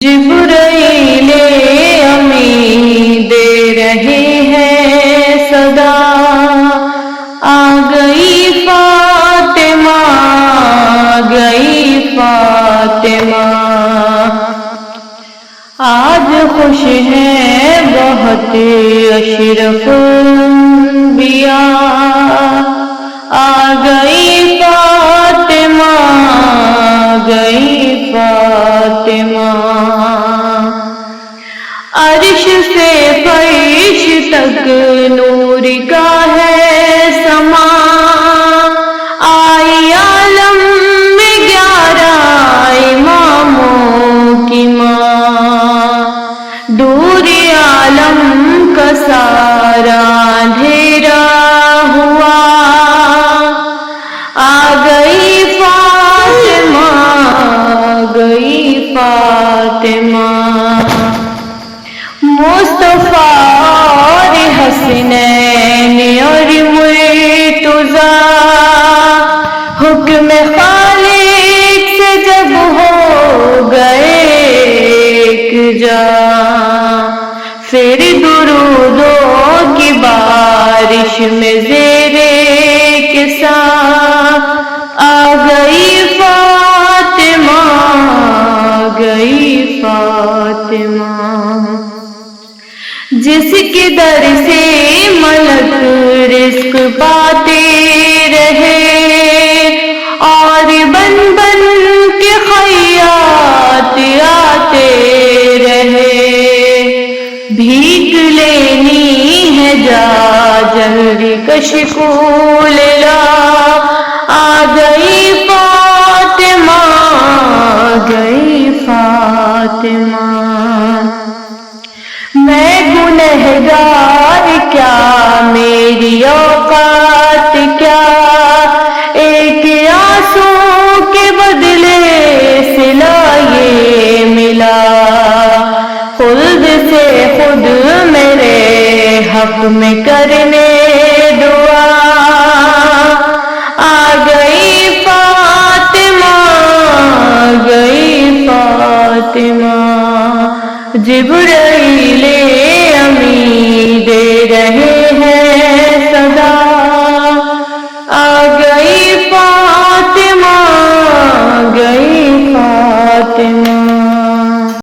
جبرائیل امین دے رہے ہیں صدا، آ گئی فاطمہ، آ گئی فاطمہ، آج خوش ہے بہت اشرف انبیاء، آ گئی فاطمہ، آ گئی فاطمہ، عرش سے فرش تک نور کا ہے سما، آئی عالم میں 11 اماموں کی ماں، دور عالم کا سارا اندھیرا ہوا، آ گئی فاطمہ، آ گئی فاطمہ، مصطفیٰ اور حسنین اور مرتضیٰ، حکم خالق سے جب ہو گئے ایک جا، پھر درودوں کی بارش میں زیر کساں، آ گئی فاطمہ، آ گئی فاطمہ، جس کے در سے ملک رزق پاتے رہے، اور بن بن کے خیاط آتے رہے، بھیک لینی ہے جا جلدی کش کو لا، آ گئی فاطمہ، آ گئی فاطمہ، میں گنہگار کیا میری اوقات کیا، ایک آنسو کے بدلے صلہ یہ ملا، خلد سے خود میرے حق میں کرنے